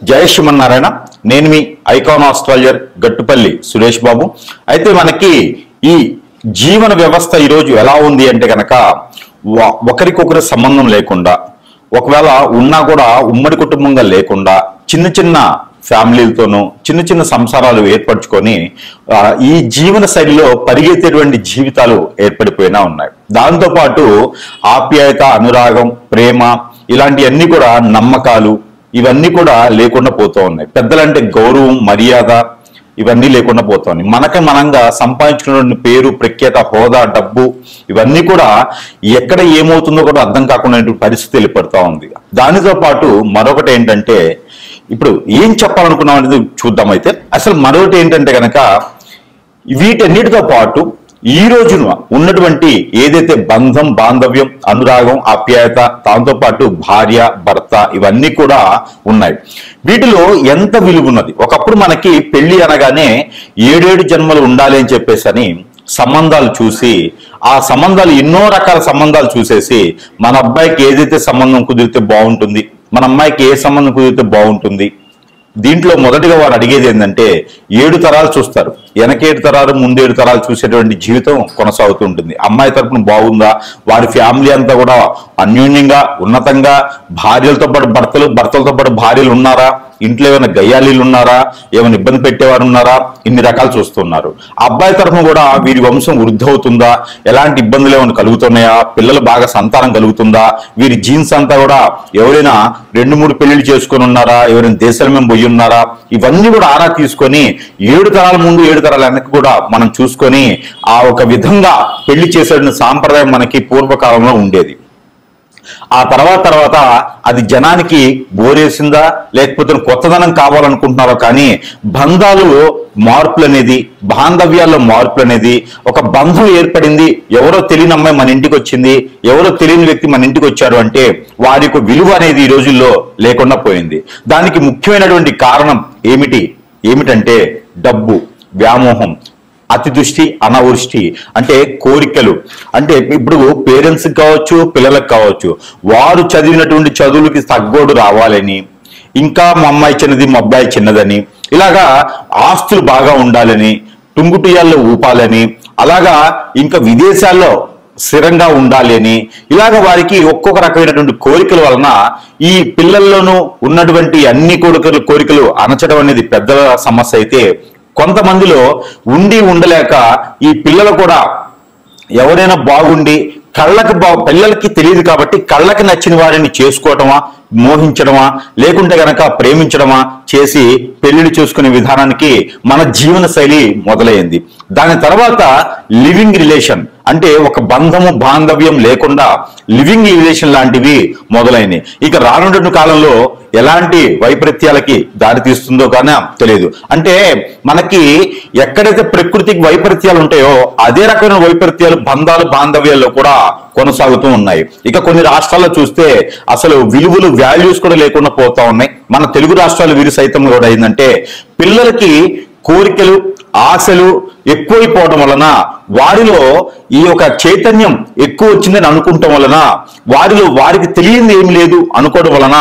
జయ శ్రీమన్నారాయణ. నేను మీ icon astrologer Gattupalli Suresh Babu. అయితే మనకి ఈ జీవన వ్యవస్థ ఈరోజు ఎలా ఉంది అంటే కనుక ఒకరికొకరి సంబంధం లేకుండా, ఒకవేళ ఉన్నా కూడా ఉమ్మడి కుటుంబంగా లేకుండా చిన్న చిన్న ఫ్యామిలీలతోనూ చిన్న చిన్న సంసారాలు ఏర్పరచుకొని ఈ జీవన శైలిలో పరిగెత్తేటువంటి జీవితాలు ఏర్పడిపోయినా ఉన్నాయి. దాంతోపాటు ఆప్యాయత, అనురాగం, ప్రేమ ఇలాంటివన్నీ కూడా, నమ్మకాలు ఇవన్నీ కూడా లేకుండా పోతూ ఉన్నాయి. పెద్దలంటే గౌరవం, మర్యాద ఇవన్నీ లేకుండా పోతున్నాయి. మనంగా సంపాదించుకున్న పేరు, ప్రఖ్యాత, హోదా, డబ్బు ఇవన్నీ కూడా ఎక్కడ ఏమవుతుందో కూడా అర్థం కాకుండా పరిస్థితి ఏర్పడుతూ ఉంది. దానితో పాటు మరొకటి ఏంటంటే, ఇప్పుడు ఏం చెప్పాలనుకున్నాం అనేది చూద్దాం. అయితే అసలు మరొకటి ఏంటంటే కనుక వీటన్నిటితో పాటు ఈ రోజున ఉన్నటువంటి ఏదైతే బంధం, బాంధవ్యం, అనురాగం, ఆప్యాయత, దాంతో పాటు భార్య, భర్త ఇవన్నీ కూడా ఉన్నాయి. వీటిలో ఎంత విలువ ఉన్నది. ఒకప్పుడు మనకి పెళ్లి అనగానే 7 జన్మలు ఉండాలి అని చెప్పేసి సంబంధాలు చూసి, ఆ సంబంధాలు ఎన్నో రకాల సంబంధాలు చూసేసి మన అబ్బాయికి ఏదైతే సంబంధం కుదిరితే బాగుంటుంది, మన అమ్మాయికి ఏ సంబంధం కుదిరితే బాగుంటుంది, దీంట్లో మొదటిగా వారు అడిగేది ఏంటంటే 7 తరాలు చూస్తారు. వెనక 7 తరాలు, ముందు 7 తరాలు చూసేటువంటి జీవితం కొనసాగుతూ ఉంటుంది. అమ్మాయి తరపున బాగుందా, వారి ఫ్యామిలీ అంతా కూడా అన్యోన్యంగా, ఉన్నతంగా, భార్యలతో పాటు భర్తలు, భర్తలతో పాటు భార్యలు ఉన్నారా, ఇంట్లో ఏమైనా గయ్యాలీలు ఉన్నారా, ఏమైనా ఇబ్బంది పెట్టేవారు ఉన్నారా, ఇన్ని రకాలు చూస్తున్నారు. అబ్బాయి తరఫున కూడా వీరి వంశం వృద్ధి అవుతుందా, ఎలాంటి ఇబ్బందులు ఏమైనా కలుగుతున్నాయా, పిల్లలు బాగా సంతానం కలుగుతుందా, వీరి జీన్స్ అంతా కూడా ఎవరైనా 2-3 పెళ్లిళ్ళు చేసుకొని ఉన్నారా, ఎవరైనా దేశాల మేము పోయి ఉన్నారా, ఇవన్నీ కూడా ఆరా తీసుకొని 7 తరాల ముందు 7 తరాల వెనక్కి కూడా మనం చూసుకొని ఆ ఒక విధంగా పెళ్లి చేసే సాంప్రదాయం మనకి పూర్వకాలంలో ఉండేది. ఆ తర్వాత అది జనానికి బోరేసిందా, లేకపోతే కొత్తదనం కావాలనుకుంటున్నారో కానీ బంధాలు మార్పులు అనేది, బాంధవ్యాల్లో మార్పులు అనేది, ఒక బంధం ఏర్పడింది, ఎవరో తెలియని అమ్మాయి మన ఇంటికి వచ్చింది, ఎవరో తెలియని వ్యక్తి మన ఇంటికి వచ్చాడు అంటే వారి యొక్క విలువ అనేది ఈ రోజుల్లో లేకుండా పోయింది. దానికి ముఖ్యమైనటువంటి కారణం ఏమిటంటే డబ్బు, వ్యామోహం, అతిదృష్టి, అనావృష్టి, అంటే కోరికలు. అంటే ఇప్పుడు పేరెంట్స్కి కావచ్చు, పిల్లలకు కావచ్చు, వారు చదివినటువంటి చదువులకి తగ్గోడు రావాలని, ఇంకా మా అమ్మాయి చిన్నది, మా అబ్బాయి చిన్నదని, ఇలాగా ఆస్తులు బాగా ఉండాలని, టుంగుటియాల్లో ఊపాలని, అలాగా ఇంకా విదేశాల్లో స్థిరంగా ఉండాలి అని, ఇలాగ వారికి ఒక్కొక్క రకమైనటువంటి కోరికల వలన ఈ పిల్లల్లోనూ ఉన్నటువంటి అన్ని కోరికలు అణచడం అనేది పెద్దల సమస్య అయితే, కొంతమందిలో ఉండలేక ఈ పిల్లలు కూడా ఎవరైనా బాగుండి పిల్లలకి తెలియదు కాబట్టి కళ్ళకి నచ్చిన వారిని చేసుకోవటమా, మోహించడమా, లేకుంటే గనక ప్రేమించడమా చేసి పెళ్లిళ్ళు చూసుకునే విధానానికి మన జీవన శైలి మొదలైంది. దాని తర్వాత లివింగ్ రిలేషన్, అంటే ఒక బంధము, బాంధవ్యం లేకుండా లివింగ్ రిలేషన్ లాంటివి మొదలైనవి. ఇక రానున్న కాలంలో ఎలాంటి వైపరీత్యాలకి దారి తీస్తుందో కానీ తెలియదు. అంటే మనకి ఎక్కడైతే ప్రకృతికి వైపరీత్యాలు ఉంటాయో అదే రకమైన వైపరీత్యాలు బంధాలు, బాంధవ్యాల్లో కూడా కొనసాగుతూ ఉన్నాయి. ఇక కొన్ని రాష్ట్రాల్లో చూస్తే అసలు విలువలు, వాల్యూస్ కూడా లేకుండా పోతా ఉన్నాయి. మన తెలుగు రాష్ట్రాలు వీరు సైతం కూడా ఏంటంటే పిల్లలకి కోరికలు, ఆశలు ఎక్కువైపోవడం వలన, వారిలో ఈ యొక్క చైతన్యం ఎక్కువ వచ్చిందని అనుకుంటాం వలన, వారికి తెలియంది ఏమి లేదు అనుకోవడం వలన,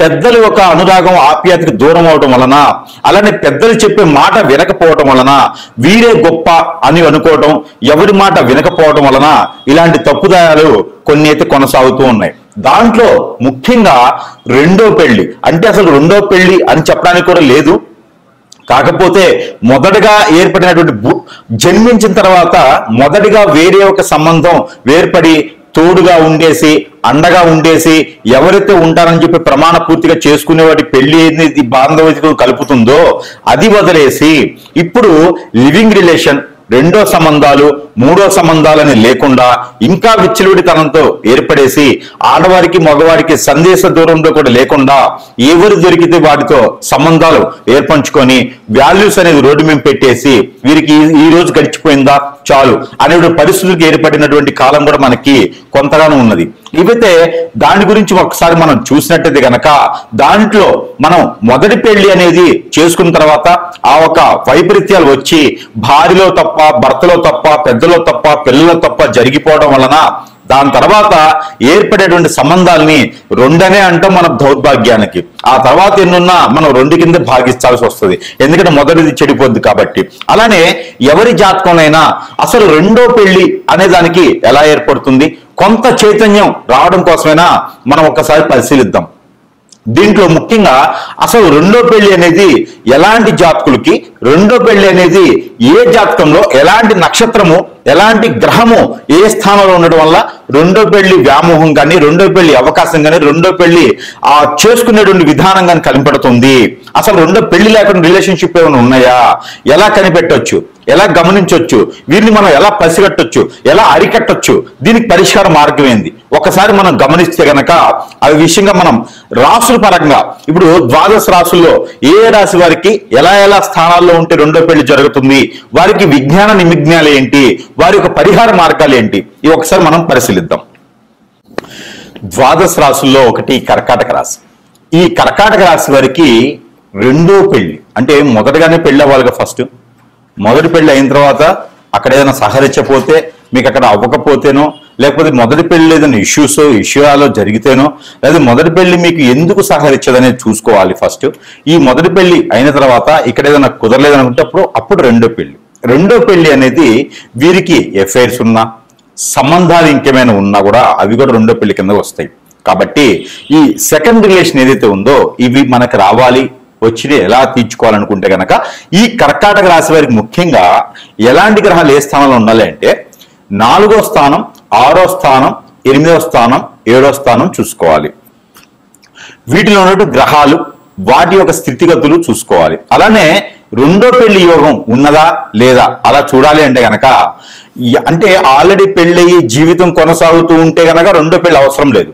పెద్దల యొక్క అనురాగం, ఆప్యాయతకి దూరం అవడం వలన, అలానే పెద్దలు చెప్పే మాట వినకపోవడం వలన, వీరే గొప్ప అని అనుకోవడం, ఎవరి మాట వినకపోవడం వలన ఇలాంటి తప్పుదాయాలు కొన్ని అయితే కొనసాగుతూ ఉన్నాయి. దాంట్లో ముఖ్యంగా రెండో పెళ్లి, అంటే అసలు రెండో పెళ్లి అని చెప్పడానికి కూడా లేదు. కాకపోతే మొదటగా ఏర్పడినటువంటి జన్మించిన తర్వాత మొదటిగా వేరే ఒక సంబంధం ఏర్పడి తోడుగా ఉండేసి, అండగా ఉండేసి, ఎవరైతే ఉంటారని చెప్పి ప్రమాణ పూర్తిగా చేసుకునే వాటి పెళ్లి ఏది బాంధవ్యం కలుపుతుందో అది వదిలేసి ఇప్పుడు లివింగ్ రిలేషన్, రెండో సంబంధాలు, మూడో సంబంధాలని లేకుండా ఇంకా విచ్చలవిడితనంతో ఏర్పడేసి ఆడవారికి, మగవారికి సందేశ దూరంలో కూడా లేకుండా ఎవరు దొరికితే వాటితో సంబంధాలు ఏర్పంచుకొని వాల్యూస్ అనేది రోడ్డు మీద పెట్టేసి వీరికి ఈ రోజు గడిచిపోయిందా చాలు అనే పరిస్థితులకు ఏర్పడినటువంటి కాలం కూడా మనకి కొంతగానో ఉన్నది. ఇవైతే దాని గురించి ఒకసారి మనం చూసినట్టయితే గనక దాంట్లో మనం మొదటి పెళ్లి అనేది చేసుకున్న తర్వాత ఆ ఒక వైపరీత్యాలు వచ్చి భార్యలో తప్ప, భర్తలో తప్ప, పెద్దలో తప్ప, పిల్లలో తప్ప జరిగిపోవడం వలన దాని తర్వాత ఏర్పడేటువంటి సంబంధాలని రెండనే అంటాం మన దౌర్భాగ్యానికి. ఆ తర్వాత ఎన్నున్నా మనం రెండు కింద భాగిస్తాల్సి వస్తుంది, ఎందుకంటే మొదటిది చెడిపోద్ది కాబట్టి. అలానే ఎవరి జాతకంలోనైనా అసలు రెండో పెళ్లి అనే దానికి ఎలా ఏర్పడుతుంది, కొంత చైతన్యం రావడం కోసమైనా మనం ఒక్కసారి పరిశీలిద్దాం. దీంట్లో ముఖ్యంగా అసలు రెండో పెళ్లి అనేది ఎలాంటి జాతకులకి, రెండో పెళ్లి అనేది ఏ జాతకంలో ఎలాంటి నక్షత్రము ఎలాంటి గ్రహము ఏ స్థానంలో ఉండడం వల్ల రెండో పెళ్లి వ్యామోహం కానీ, రెండో పెళ్లి అవకాశం కానీ, రెండో పెళ్లి చేసుకునేటువంటి విధానం కానీ కనిపెడుతుంది. అసలు రెండో పెళ్లి లేకుండా రిలేషన్షిప్ ఏమైనా ఉన్నాయా, ఎలా కనిపెట్టొచ్చు, ఎలా గమనించవచ్చు, వీరిని మనం ఎలా పసిగట్టొచ్చు, ఎలా అరికట్టొచ్చు, దీనికి పరిష్కార మార్గం ఏంది ఒకసారి మనం గమనిస్తే గనక ఆ విషయంగా మనం రాసుల పరంగా ఇప్పుడు ద్వాదశ రాసుల్లో ఏ రాశి వారికి ఎలా ఎలా స్థానాల్లో ఉంటే రెండో పెళ్లి జరుగుతుంది, వారికి విజ్ఞాన నిమిజ్ఞాలు ఏంటి, వారి యొక్క పరిహార మార్గాలు ఏంటి, ఇవి ఒకసారి మనం పరిశీలిద్దాం. ద్వాదశ రాసుల్లో ఒకటి కర్కాటక రాశి. ఈ కర్కాటక రాశి వారికి రెండో పెళ్లి అంటే మొదటగానే పెళ్లి అవ్వాలిగా. ఫస్ట్ మొదటి పెళ్లి అయిన తర్వాత అక్కడ ఏదైనా సహరించకపోతే, మీకు అక్కడ అవ్వకపోతేనో, లేకపోతే మొదటి పెళ్లి ఏదైనా ఇష్యూలో జరిగితేనో, లేదా మొదటి పెళ్లి మీకు ఎందుకు సహరించదనేది చూసుకోవాలి ఫస్ట్. ఈ మొదటి పెళ్లి అయిన తర్వాత ఇక్కడ ఏదైనా కుదరలేదనుకుంటే అప్పుడు రెండో పెళ్లి అనేది వీరికి ఎఫైర్స్ ఉన్నా, సంబంధాలు ఇంకేమైనా ఉన్నా కూడా అవి కూడా రెండో పెళ్లి కింద వస్తాయి. కాబట్టి ఈ సెకండ్ రిలేషన్ ఏదైతే ఉందో ఇవి మనకు రావాలి, వచ్చి ఎలా తీర్చుకోవాలనుకుంటే కనుక ఈ కర్కాటక రాశి వారికి ముఖ్యంగా ఎలాంటి గ్రహాలు ఏ స్థానంలో ఉండాలి అంటే 4వ స్థానం, 6వ స్థానం, 8వ స్థానం, 7వ స్థానం చూసుకోవాలి. వీటిలో ఉన్నటువంటి గ్రహాలు వాటి యొక్క స్థితిగతులు చూసుకోవాలి. అలానే రెండో పెళ్లి యోగం ఉన్నదా లేదా అలా చూడాలి అంటే గనక, అంటే ఆల్రెడీ పెళ్ళయి జీవితం కొనసాగుతూ ఉంటే గనక రెండో పెళ్లి అవసరం లేదు.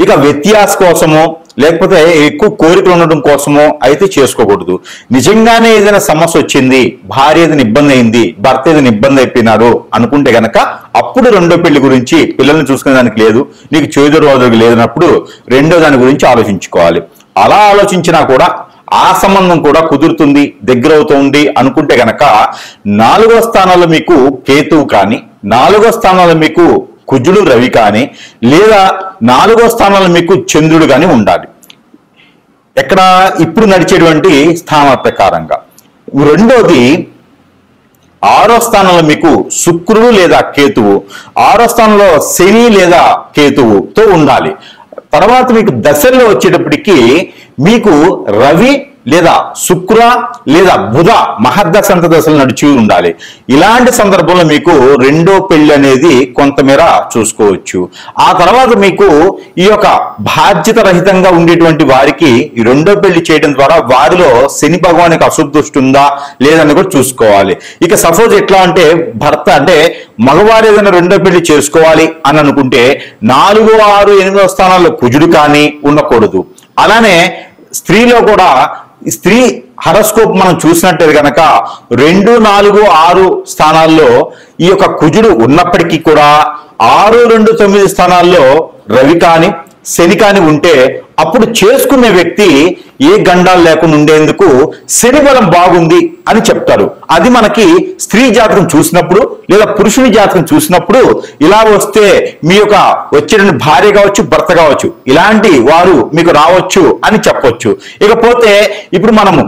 ఇక వ్యత్యాస కోసమో లేకపోతే ఎక్కువ కోరికలు ఉండడం కోసమో అయితే చేసుకోకూడదు. నిజంగానే ఏదైనా సమస్య వచ్చింది, భార్య ఏదైనా ఇబ్బంది అయింది, భర్త ఏదైనా ఇబ్బంది అయిపోయినాడు అనుకుంటే గనక అప్పుడు రెండో పెళ్లి గురించి, పిల్లల్ని చూసుకునే దానికి లేదు, నీకు చేదు రోజులు లేదన్నప్పుడు రెండో దాని గురించి ఆలోచించుకోవాలి. అలా ఆలోచించినా కూడా ఆ సంబంధం కూడా కుదురుతుంది, దగ్గర అవుతుంది అనుకుంటే గనక 4వ స్థానంలో మీకు కేతువు కానీ, 4వ స్థానంలో మీకు కుజుడు రవి కానీ, లేదా 4వ స్థానంలో మీకు చంద్రుడు కానీ ఉండాలి. ఎక్కడ ఇప్పుడు నడిచేటువంటి స్థానం ప్రకారంగా. రెండోది 6వ స్థానంలో మీకు శుక్రుడు లేదా కేతువు, 6వ స్థానంలో శని లేదా కేతువుతో ఉండాలి. తర్వాత మీకు దశల్లో వచ్చేటప్పటికి మీకు రవి లేదా శుక్ర లేదా బుధ మహర్దశ దశలు నడిచి ఉండాలి. ఇలాంటి సందర్భంలో మీకు రెండో పెళ్లి అనేది కొంతమేర చూసుకోవచ్చు. ఆ తర్వాత మీకు ఈ యొక్క బాధ్యత రహితంగా ఉండేటువంటి వారికి ఈ రెండో పెళ్లి చేయడం ద్వారా వారిలో శని భగవానికి అశుభ దృష్టి ఉందా లేదని కూడా చూసుకోవాలి. ఇక సపోజ్ ఎట్లా అంటే భర్త అంటే మగవారు ఏదైనా రెండో పెళ్లి చేసుకోవాలి అని అనుకుంటే 4, 6, 8వ స్థానాల్లో కుజుడు కానీ ఉండకూడదు. అలానే స్త్రీలో కూడా స్త్రీ హరస్కోప్ మనం చూసినట్టు కనుక 2, 4, 6 స్థానాల్లో ఈ యొక్క కుజుడు ఉన్నప్పటికీ కూడా 6, 2, 9 స్థానాల్లో రవి కానీ శని కానీ ఉంటే అప్పుడు చేసుకునే వ్యక్తి ఏ గండాలు లేకుండా ఉండేందుకు శని బలం బాగుంది అని చెప్తారు. అది మనకి స్త్రీ జాతకం చూసినప్పుడు లేదా పురుషుని జాతకం చూసినప్పుడు ఇలా వస్తే మీ యొక్క వచ్చేటువంటి భార్య కావచ్చు, భర్త కావచ్చు, ఇలాంటి వారు మీకు రావచ్చు అని చెప్పొచ్చు. ఇకపోతే ఇప్పుడు మనము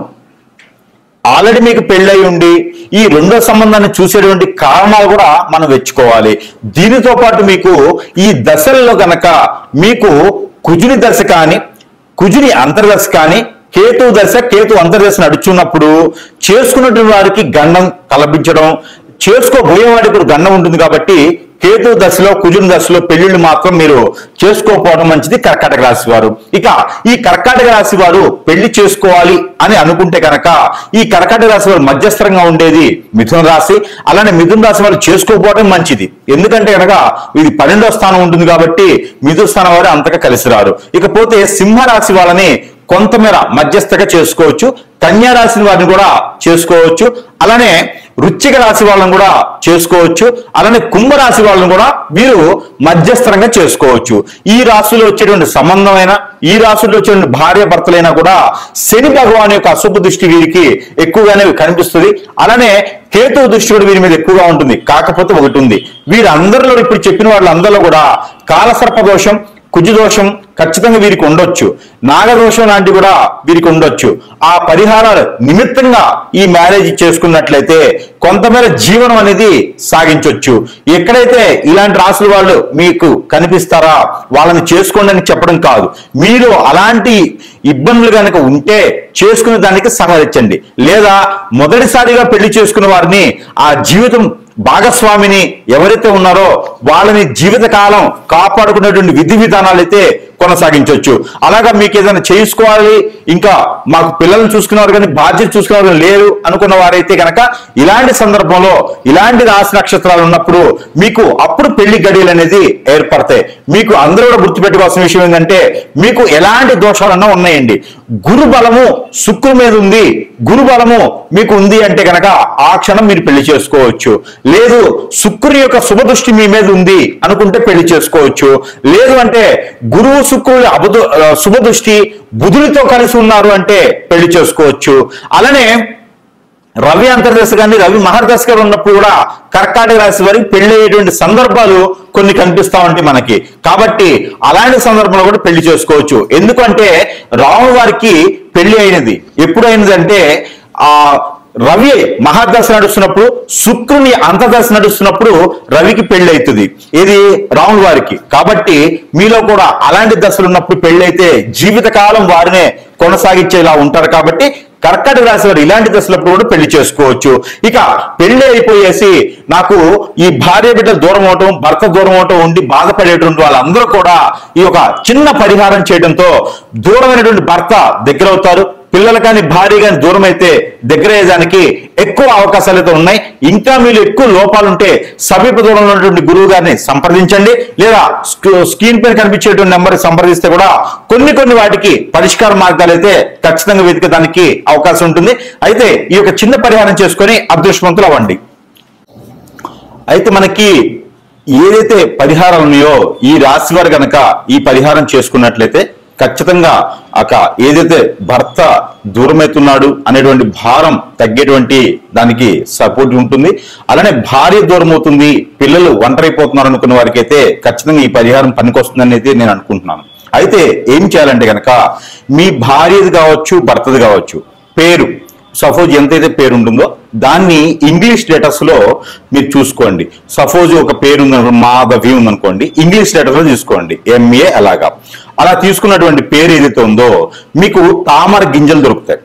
ఆల్రెడీ మీకు పెళ్ళై ఉండి ఈ రెండో సంబంధాన్ని చూసేటువంటి కారణాలు కూడా మనం వెచ్చుకోవాలి. దీనితో పాటు మీకు ఈ దశల్లో గనక మీకు కుజుని దశ కానీ, కుజుని అంతర్దశ కానీ, కేతు దశ, కేతు అంతర్దశ నడుచున్నప్పుడు చేసుకున్నటువంటి వారికి గండం కల్పించడం, చేసుకోబోయే వాడికి కూడా గండం ఉంటుంది. కాబట్టి కేతు దశలో, కుజుని దశలో పెళ్లిళ్ళు మాత్రం మీరు చేసుకోకపోవడం మంచిది కర్కాటక రాశి వారు. ఇక ఈ కర్కాటక రాశి వారు పెళ్లి చేసుకోవాలి అని అనుకుంటే కనుక ఈ కర్కాటక రాశి వారు మధ్యస్థరంగా ఉండేది మిథున రాశి. అలానే మిథున రాశి వారు చేసుకోకపోవడం మంచిది. ఎందుకంటే కనుక ఇది 12వ స్థానం ఉంటుంది కాబట్టి మిథున స్థానం వారు అంతగా కలిసి రారు. ఇకపోతే సింహరాశి వాళ్ళని కొంతమేర మధ్యస్థగా చేసుకోవచ్చు, కన్యా రాశి వారిని కూడా చేసుకోవచ్చు. అలానే వృశ్చిక రాశి వాళ్ళని కూడా చేసుకోవచ్చు. అలానే కుంభరాశి వాళ్ళని కూడా మీరు మధ్యస్థరంగా చేసుకోవచ్చు. ఈ రాశిలో వచ్చేటువంటి సంబంధమైన, ఈ రాశిలో వచ్చేటువంటి భార్య భర్తలైనా కూడా శని భగవాన్ యొక్క అశుభ దృష్టి వీరికి ఎక్కువగానే కనిపిస్తుంది. అలానే కేతువు దృష్టి కూడా వీరి మీద ఎక్కువగా ఉంటుంది. కాకపోతే ఒకటి ఉంది, వీరందరిలో ఇప్పుడు చెప్పిన వాళ్ళందరిలో కూడా కాలసర్ప దోషం, కుజదోషం ఖచ్చితంగా వీరికి ఉండొచ్చు, నాగదోషం లాంటివి కూడా వీరికి ఉండొచ్చు. ఆ పరిహారాలు నిమిత్తంగా ఈ మ్యారేజ్ చేసుకున్నట్లయితే కొంతమేర జీవనం అనేది సాగించవచ్చు. ఎక్కడైతే ఇలాంటి రాసుల వాళ్ళు మీకు కనిపిస్తారా వాళ్ళని చేసుకోండి అని చెప్పడం కాదు, మీరు అలాంటి ఇబ్బందులు కనుక ఉంటే చేసుకునే దానికి సహకరించండి. లేదా మొదటిసారిగా పెళ్లి చేసుకున్న వారిని ఆ జీవితం భాగస్వామిని ఎవరైతే ఉన్నారో వాళ్ళని జీవితకాలం కాపాడుకునేటువంటి విధి విధానాలు అయితే కొనసాగించవచ్చు. అలాగా మీకు ఏదైనా చేసుకోవాలి, ఇంకా మాకు పిల్లల్ని చూసుకునేవారు కానీ బాధ్యత చూసుకునేవారు లేరు అనుకున్న వారైతే కనుక ఇలాంటి సందర్భంలో ఇలాంటి రాశి నక్షత్రాలు ఉన్నప్పుడు మీకు అప్పుడు పెళ్లి గడియలు అనేది ఏర్పడతాయి. మీకు అందరూ కూడా గుర్తుపెట్టుకోవాల్సిన విషయం ఏంటంటే మీకు ఎలాంటి దోషాలన్నా ఉన్నాయండి, గురు బలము శుక్రుడి మీద ఉంది, గురు బలము మీకు ఉంది అంటే కనుక ఆ క్షణం మీరు పెళ్లి చేసుకోవచ్చు. లేదు శుక్రుని యొక్క శుభదృష్టి మీ మీద ఉంది అనుకుంటే పెళ్లి చేసుకోవచ్చు. లేదు అంటే గురువు శుక్రుడి శుభదృష్టి బుధుడితో కలిసి ఉన్నారు అంటే పెళ్లి చేసుకోవచ్చు. అలానే రవి అంతర్దశ కానీ రవి మహర్దశ గారు ఉన్నప్పుడు కూడా కర్కాటక రాశి వారికి పెళ్లి అయ్యేటువంటి సందర్భాలు కొన్ని కనిపిస్తా ఉంటాయి మనకి. కాబట్టి అలాంటి సందర్భంలో కూడా పెళ్లి చేసుకోవచ్చు. ఎందుకంటే రాముల వారికి పెళ్లి అయినది ఎప్పుడు అయినది అంటే రవి మహాదశ నడుస్తున్నప్పుడు, శుక్రుని అంతర్దశ నడుస్తున్నప్పుడు రవికి పెళ్లి అవుతుంది, ఇది రాముల వారికి. కాబట్టి మీలో కూడా అలాంటి దశలు ఉన్నప్పుడు పెళ్లి అయితే జీవితకాలం వారినే కొనసాగించేలా ఉంటారు. కాబట్టి కర్కాటక రాశి వారు ఇలాంటి దశలప్పుడు కూడా పెళ్లి చేసుకోవచ్చు. ఇక పెళ్లి అయిపోయేసి నాకు ఈ భార్య బిడ్డలు దూరం అవటం, భర్త దూరం అవటం ఉండి బాధపడేటువంటి వాళ్ళందరూ కూడా ఈ యొక్క చిన్న పరిహారం చేయడంతో దూరమైనటువంటి భర్త దగ్గర అవుతారు, పిల్లలు కానీ భార్య కానీ దూరం అయితే దగ్గర అయ్యేదానికి ఎక్కువ అవకాశాలు అయితే ఉన్నాయి. ఇంకా మీరు ఎక్కువ లోపాలుంటే సమీప దూరంలో ఉన్నటువంటి గురువు గారిని సంప్రదించండి, లేదా స్క్రీన్ పైన కనిపించేటువంటి నెంబర్ సంప్రదిస్తే కూడా కొన్ని వాటికి పరిష్కార మార్గాలు అయితే ఖచ్చితంగా వెతికేదానికి అవకాశం ఉంటుంది. అయితే ఈ యొక్క చిన్న పరిహారం చేసుకొని అదృష్టవంతులు అవ్వండి. అయితే మనకి ఏదైతే పరిహారాలు ఉన్నాయో ఈ రాశి వారు కనుక ఈ పరిహారం చేసుకున్నట్లయితే ఖచ్చితంగా ఏదైతే భర్త దూరమవుతున్నాడు అనేటువంటి భారం తగ్గేటువంటి దానికి సపోర్ట్ ఉంటుంది. అలానే భార్య దూరం అవుతుంది, పిల్లలు ఒంటరైపోతున్నారు అనుకున్న వారికి అయితే ఖచ్చితంగా ఈ పరిహారం పనికొస్తుందని అయితే నేను అనుకుంటున్నాను. అయితే ఏం చేయాలంటే కనుక మీ భార్యది కావచ్చు, భర్తది కావచ్చు, పేరు సపోజ్ ఎంతైతే పేరు ఉంటుందో దాన్ని ఇంగ్లీష్ లెటర్స్ లో మీరు చూసుకోండి. సపోజ్ ఒక పేరు ఉందనుకోండి, మాధవి ఉందనుకోండి, ఇంగ్లీష్ లెటర్స్ లో చూసుకోండి MA. అలా తీసుకున్నటువంటి పేరు ఏదైతే ఉందో మీకు తామర గింజలు దొరుకుతాయి,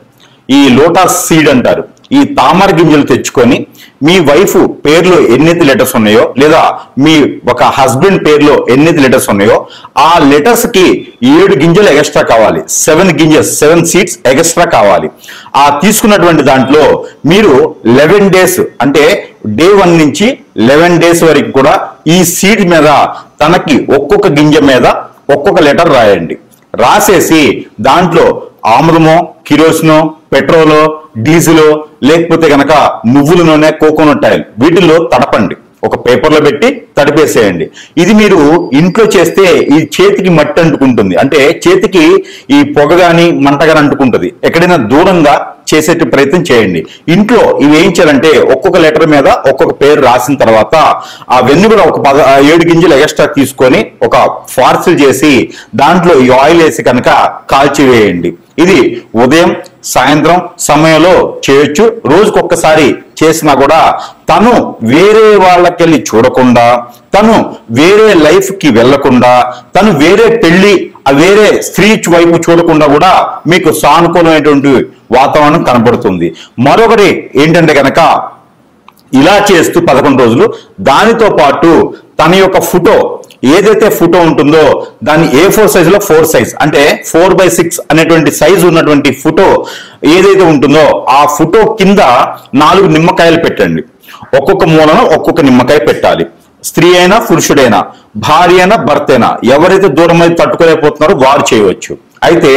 ఈ లోటస్ సీడ్ అంటారు. ఈ తామర గింజలు తెచ్చుకొని మీ వైఫ్ పేరులో ఎన్నైతే లెటర్స్ ఉన్నాయో, లేదా మీ ఒక హస్బెండ్ పేరులో ఎన్నైతే లెటర్స్ ఉన్నాయో ఆ లెటర్స్ కి 7 గింజలు ఎక్స్ట్రా కావాలి, 7 సీడ్స్ ఎక్స్ట్రా కావాలి. ఆ తీసుకున్నటువంటి దాంట్లో మీరు 11 డేస్ అంటే డే 1 నుంచి 11 డేస్ వరకు కూడా ఈ సీడ్ మీద తనకి ఒక్కొక్క గింజ మీద ఒక్కొక్క లెటర్ రాయండి. రాసేసి దాంట్లో ఆముదమో, కిరోసినో, పెట్రోలో, డీజిలో, లేకపోతే గనక నువ్వుల నూనె, కోకోనట్ ఆయిల్ వీటిల్లో తడపండి, ఒక పేపర్లో పెట్టి తడిపేసేయండి. ఇది మీరు ఇంట్లో చేస్తే ఈ చేతికి మట్టి అంటుకుంటుంది, అంటే చేతికి ఈ పొగ గాని మంట గాని అంటుకుంటుంది. ఎక్కడైనా దూరంగా చేసే ప్రయత్నం చేయండి. ఇంట్లో ఇవి ఏం చేయాలంటే ఒక్కొక్క లెటర్ మీద ఒక్కొక్క పేరు రాసిన తర్వాత అవన్నీ కూడా ఒక 7 గింజలు ఎక్స్ట్రా తీసుకొని ఒక పార్సల్ చేసి దాంట్లో ఈ ఆయిల్ వేసి కనుక కాల్చివేయండి. ఇది ఉదయం సాయంత్రం సమయంలో చేయొచ్చు. రోజుకొక్కసారి చేసినా కూడా తను వేరే వాళ్ళకెళ్ళి చూడకుండా, తను వేరే లైఫ్ కి వెళ్లకుండా, తను వేరే పెళ్లి వేరే స్త్రీ వైపు చూడకుండా కూడా మీకు సానుకూలమైనటువంటి వాతావరణం కనబడుతుంది. మరొకటి ఏంటంటే కనుక ఇలా చేస్తూ 11 రోజులు దానితో పాటు తన యొక్క ఫోటో ఏదైతే ఫోటో ఉంటుందో దాన్ని A4 సైజులో 4 సైజ్ అంటే 4/6 అనేటువంటి సైజు ఉన్నటువంటి ఫోటో ఏదైతే ఉంటుందో ఆ ఫోటో కింద 4 నిమ్మకాయలు పెట్టండి. ఒక్కొక్క మూలన ఒక్కొక్క నిమ్మకాయ పెట్టాలి. స్త్రీ అయినా పురుషుడైనా, భార్య అయినా భర్త అయినా, ఎవరైతే దూరం అయితే తట్టుకోలేకపోతున్నారో వారు చేయవచ్చు. అయితే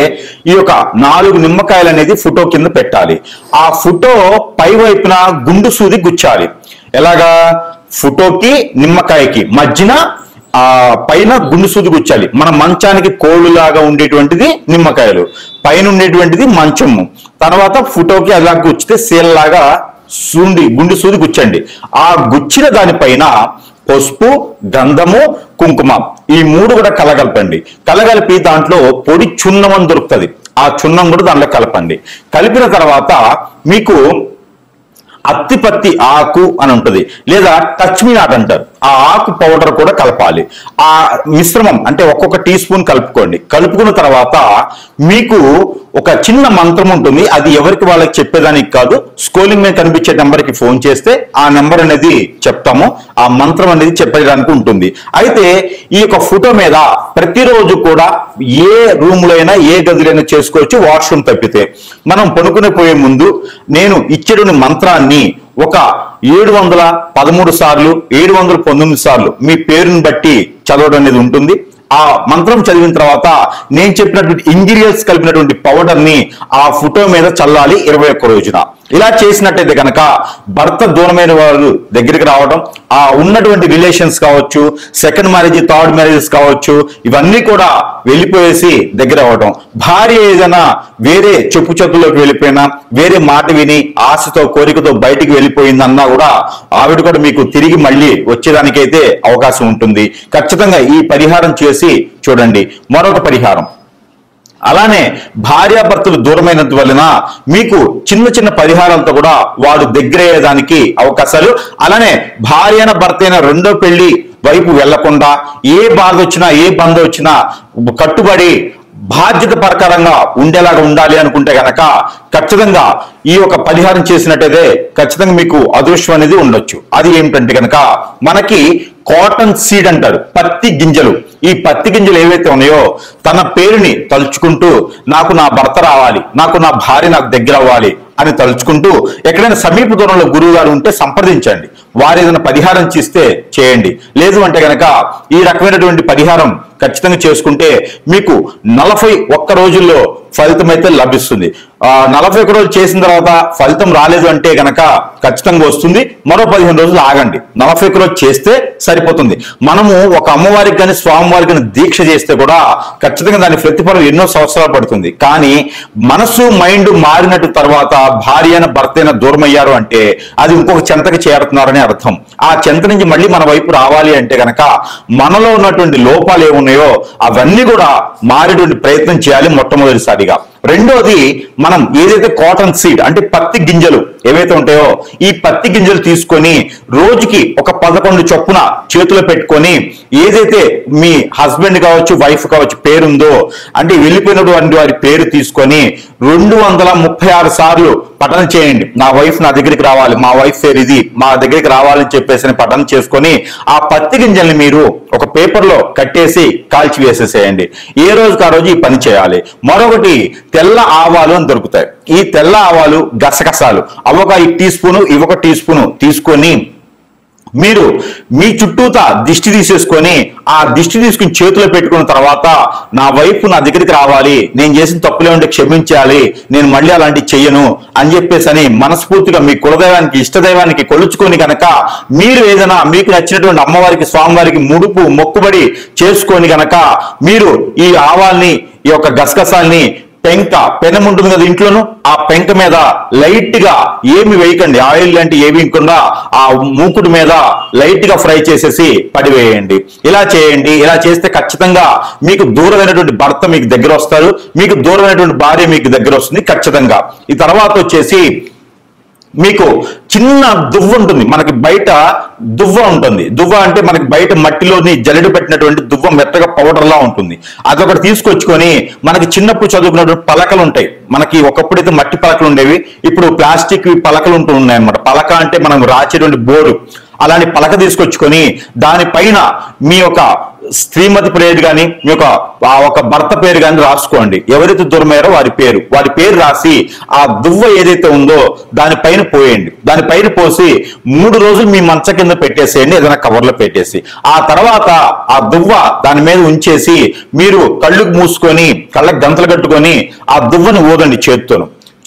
ఈ యొక్క 4 నిమ్మకాయలు అనేది ఫోటో కింద పెట్టాలి. ఆ ఫోటో పై వైపున గుండు సూది గుచ్చాలి. ఎలాగా? ఫోటోకి నిమ్మకాయకి మధ్యన ఆ పైన గుండు సూది గుచ్చాలి. మన మంచానికి కోళ్ళులాగా ఉండేటువంటిది నిమ్మకాయలు, పైన ఉండేటువంటిది మంచము. తర్వాత ఫోటోకి అలా గుచ్చితే సీలలాగా గుండు సూది గుచ్చండి. ఆ గుచ్చిన దానిపైన పసుపు, గంధము, కుంకుమ ఈ 3 కూడా కలగలపండి. కలగలిపి దాంట్లో పొడి చున్నం అని దొరుకుతుంది. ఆ చున్నం కూడా దాంట్లో కలపండి. కలిపిన తర్వాత మీకు అత్తిపత్తి ఆకు అని ఉంటుంది, లేదా టచ్ మీ నాట్ అంటారు. ఆ ఆకు పౌడర్ కూడా కలపాలి. ఆ మిశ్రమం అంటే ఒక్కొక్క టీ స్పూన్ కలుపుకోండి. కలుపుకున్న తర్వాత మీకు ఒక చిన్న మంత్రం ఉంటుంది. అది ఎవరికి వాళ్ళకి చెప్పేదానికి కాదు, స్క్రోలింగ్ మీద కనిపించే నెంబర్కి ఫోన్ చేస్తే ఆ నెంబర్ అనేది చెప్తాము. ఆ మంత్రం అనేది చెప్పడానికి ఉంటుంది. అయితే ఈ యొక్క ఫోటో మీద ప్రతిరోజు కూడా ఏ రూమ్లో అయినా ఏ గదిలో చేసుకోవచ్చు, వాష్రూమ్ తప్పితే. మనం పడుకునే పోయే ముందు నేను ఇచ్చేటువంటి మంత్రాన్ని ఒక 713 సార్లు 719 సార్లు మీ పేరుని బట్టి చదవడం అనేది ఉంటుంది. ఆ మంత్రం చదివిన తర్వాత నేను చెప్పినటువంటి ఇంగ్రీడియంట్స్ కలిపినటువంటి పౌడర్ ని ఆ ఫోటో మీద చల్లాలి 21 రోజున. ఇలా చేసినట్టయితే కనుక భర్త దూరమైన వారు దగ్గరికి రావడం, ఆ ఉన్నటువంటి రిలేషన్స్ కావచ్చు, సెకండ్ మ్యారేజ్, థర్డ్ మ్యారేజెస్ కావచ్చు, ఇవన్నీ కూడా వెళ్ళిపోయేసి దగ్గర అవడం. భార్య ఏదైనా వేరే చెప్పు చెప్పులోకి వెళ్ళిపోయినా, వేరే మాట విని ఆశతో కోరికతో బయటికి వెళ్ళిపోయిందన్నా కూడా ఆవిడ కూడా మీకు తిరిగి మళ్ళీ వచ్చేదానికైతే అవకాశం ఉంటుంది. ఖచ్చితంగా ఈ పరిహారం చేసి చూడండి. మరొక పరిహారం, అలానే భార్యాభర్తలు దూరమైనందు వలన మీకు చిన్న చిన్న పరిహారాలతో కూడా వాడు దగ్గరయ్యేదానికి అవకాశాలు. అలానే భార్య భర్త అయిన రెండో పెళ్లి వైపు వెళ్లకుండా ఏ బాధ వచ్చినా ఏ బంధం వచ్చినా కట్టుబడి బాధ్యత ప్రకారంగా ఉండేలాగా ఉండాలి అనుకుంటే గనక ఖచ్చితంగా ఈ యొక్క పరిహారం చేసినట్టయితే ఖచ్చితంగా మీకు అదృష్టం అనేది ఉండొచ్చు. అది ఏమిటంటే కనుక మనకి కాటన్ సీడ్ అంటారు, పత్తి గింజలు. ఈ పత్తి గింజలు ఏవైతే ఉన్నాయో తన పేరుని తలుచుకుంటూ నాకు నా భర్త రావాలి, నాకు నా భార్య నాకు దగ్గర అవ్వాలి అని తలుచుకుంటూ ఎక్కడైనా సమీప దూరంలో గురువు గారు ఉంటే సంప్రదించండి. వారు ఏదైనా పరిహారం చేస్తే చేయండి. లేదు అంటే కనుక ఈ రకమైనటువంటి పరిహారం ఖచ్చితంగా చేసుకుంటే మీకు 41 రోజుల్లో ఫలితం అయితే లభిస్తుంది. 41 రోజులు చేసిన తర్వాత ఫలితం రాలేదు అంటే గనక ఖచ్చితంగా వస్తుంది. మరో 15 రోజులు ఆగండి. 41 రోజులు చేస్తే సరిపోతుంది. మనము ఒక అమ్మవారికి కానీ స్వామివారికి కానీ దీక్ష చేస్తే కూడా ఖచ్చితంగా దాని ప్రతిఫలం ఎన్నో సంవత్సరాలు పడుతుంది. కానీ మనసు మైండ్ మారినట్టు తర్వాత భార్య అయిన భర్త అయినా దూరం అయ్యారు అంటే అది ఇంకొక చెంతకి చేరుతున్నారని అర్థం. ఆ చెంత నుంచి మళ్ళీ మన వైపు రావాలి అంటే గనక మనలో ఉన్నటువంటి లోపాలు ఏమున్నాయో అవన్నీ కూడా మారేటువంటి ప్రయత్నం చేయాలి మొట్టమొదటిసారిగా. రెండోది, మనం ఏదైతే కాటన్ సీడ్ అంటే పత్తి గింజలు ఏవైతే ఉంటాయో ఈ పత్తి గింజలు తీసుకొని రోజుకి ఒక 11 చొప్పున చేతిలో పెట్టుకొని ఏదైతే మీ హస్బెండ్ కావచ్చు వైఫ్ కావచ్చు పేరుందో అంటే వెళ్ళిపోయినటువంటి వారి పేరు తీసుకొని 236 సార్లు పఠనం చేయండి. నా వైఫ్ నా దగ్గరికి రావాలి, మా వైఫ్ పేరు ఇది, మా దగ్గరికి రావాలని చెప్పేసి పఠనం చేసుకొని ఆ పత్తి గింజల్ని మీరు ఒక పేపర్లో కట్టేసి కాల్చి వేసేసేయండి. ఏ రోజుకి ఆ రోజు ఈ పని చేయాలి. మరొకటి, తెల్ల ఆవాలు అని దొరుకుతాయి. ఈ తెల్ల ఆవాలు, గసగసాలు అవొక టీ స్పూను ఇవొక టీ స్పూను తీసుకొని మీరు మీ చుట్టూతా దిష్టి తీసేసుకొని ఆ దిష్టి తీసుకుని చేతిలో పెట్టుకున్న తర్వాత నా వైపు నా దగ్గరికి రావాలి, నేను చేసిన తప్పులే ఉంటే క్షమించాలి, నేను మళ్ళీ అలాంటివి చెయ్యను అని చెప్పేసి అని మనస్ఫూర్తిగా మీ కులదైవానికి ఇష్టదైవానికి కొలుచుకొని కనుక మీరు ఏదైనా మీకు నచ్చినటువంటి అమ్మవారికి స్వామివారికి ముడుపు మొక్కుబడి చేసుకొని కనుక మీరు ఈ ఆవాల్ని ఈ యొక్క గసగసాల్ని పెనం ఉంటుంది కదా ఇంట్లోను, ఆ పెంక మీద లైట్ గా ఏమి వేయకండి, ఆయిల్ లాంటి ఏమి వేయకుండా ఆ మూకుడు మీద లైట్ గా ఫ్రై చేసేసి పడివేయండి. ఇలా చేయండి. ఇలా చేస్తే ఖచ్చితంగా మీకు దూరమైనటువంటి భర్త మీకు దగ్గర వస్తారు, మీకు దూరమైనటువంటి భార్య మీకు దగ్గర వస్తుంది ఖచ్చితంగా. ఈ తర్వాత వచ్చేసి మీకు చిన్న దువ్వ ఉంటుంది, మనకి బయట దువ్వ ఉంటుంది. దువ్వ అంటే మనకి బయట మట్టిలోని జల్లెడ పెట్టినటువంటి దువ్వ మెత్తగా పౌడర్ లా ఉంటుంది. అదొకటి తీసుకొచ్చుకొని మనకి చిన్నప్పుడు చదువుకున్నటువంటి పలకలు ఉంటాయి. మనకి ఒకప్పుడైతే మట్టి పలకలు ఉండేవి, ఇప్పుడు ప్లాస్టిక్ పలకలు ఉంటూ ఉన్నాయి అన్నమాట. పలక అంటే మనం రాసేటువంటి బోర్డు, అలాంటి పలక తీసుకొచ్చుకొని దానిపైన మీ యొక్క శ్రీమతి పేరు కానీ మీ యొక్క ఒక భర్త పేరు కానీ రాసుకోండి. ఎవరైతే దూరమయ్యారో వారి పేరు రాసి ఆ దువ్వ ఏదైతే ఉందో దానిపైన పోయండి. దానిపైన పోసి 3 రోజులు మీ మంచ కింద పెట్టేసేయండి, ఏదైనా కవర్లో పెట్టేసి. ఆ తర్వాత ఆ దువ్వ దాని మీద ఉంచేసి మీరు కళ్ళు మూసుకొని కళ్ళకి గంతలు కట్టుకొని ఆ దువ్వని ఊదండి.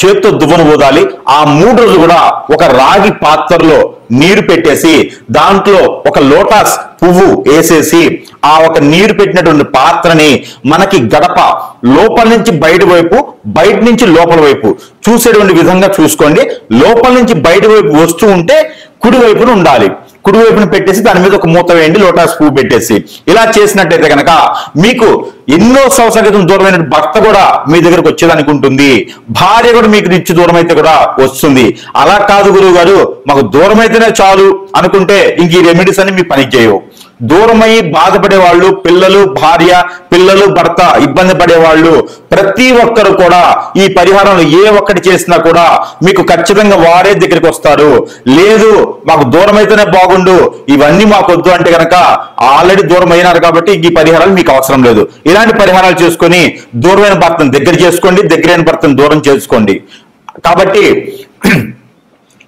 చేత్తో దువ్వను ఊదాలి. ఆ 3 రోజులు కూడా ఒక రాగి పాత్రలో నీరు పెట్టేసి దాంట్లో ఒక లోటస్ పువ్వు వేసేసి ఆ ఒక నీరు పెట్టినటువంటి పాత్రని మనకి గడప లోపల నుంచి బయట వైపు, బయట నుంచి లోపల వైపు చూసేటువంటి విధంగా చూసుకోండి. లోపల నుంచి బయట వైపు వస్తూ ఉంటే కుడి వైపున ఉండాలి. కుడి వైపున పెట్టేసి దాని మీద ఒక మూత వేయండి, లోటస్ పువ్వు పెట్టేసి. ఇలా చేసినట్టయితే కనుక మీకు ఎన్నో సంవత్సరాల క్రితం దూరమైన భర్త కూడా మీ దగ్గరకు వచ్చేదానికి ఉంటుంది. భార్య కూడా మీకు నుంచి దూరం అయితే కూడా వస్తుంది. అలా కాదు గురువు గారు, మాకు దూరం అయితేనే చాలు అనుకుంటే ఇంక ఈ రెమెడీస్ అని మీ పని చేయవు. దూరమై బాధపడే వాళ్ళు, పిల్లలు భార్య, పిల్లలు భర్త ఇబ్బంది పడేవాళ్ళు ప్రతి ఒక్కరు కూడా ఈ పరిహారంలో ఏ ఒక్కటి చేసినా కూడా మీకు ఖచ్చితంగా వారే దగ్గరికి వస్తారు. లేదు మాకు దూరం అయితేనే బాగుండు, ఇవన్నీ మాకు వద్దు అంటే కనుక ఆల్రెడీ దూరం అయినారు కాబట్టి ఈ పరిహారాలు మీకు అవసరం లేదు. ఇలాంటి పరిహారాలు చేసుకొని దూరమైన భర్తను దగ్గర చేసుకోండి, దగ్గరైన భర్తను దూరం చేసుకోండి. కాబట్టి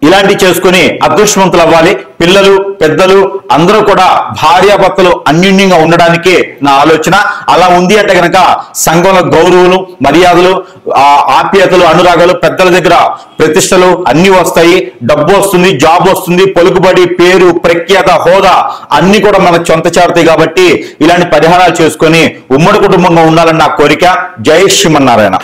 ఇలాంటివి చేసుకుని అదృష్టవంతులు అవ్వాలి. పిల్లలు పెద్దలు అందరూ కూడా భార్యాభర్తలు అన్యోన్యంగా ఉండడానికే నా ఆలోచన. అలా ఉంది అంటే కనుక సంఘంలో గౌరవులు, మర్యాదలు, ఆప్యాయతలు, అనురాగాలు, పెద్దల దగ్గర ప్రతిష్టలు అన్ని వస్తాయి. డబ్బు వస్తుంది, జాబ్ వస్తుంది, పలుకుబడి, పేరు, ప్రఖ్యాత, హోదా అన్ని కూడా మనకు సొంత చేరుతాయి. కాబట్టి ఇలాంటి పరిహారాలు చేసుకొని ఉమ్మడి కుటుంబంగా ఉండాలని నా కోరిక. జై శ్రీమన్నారాయణ.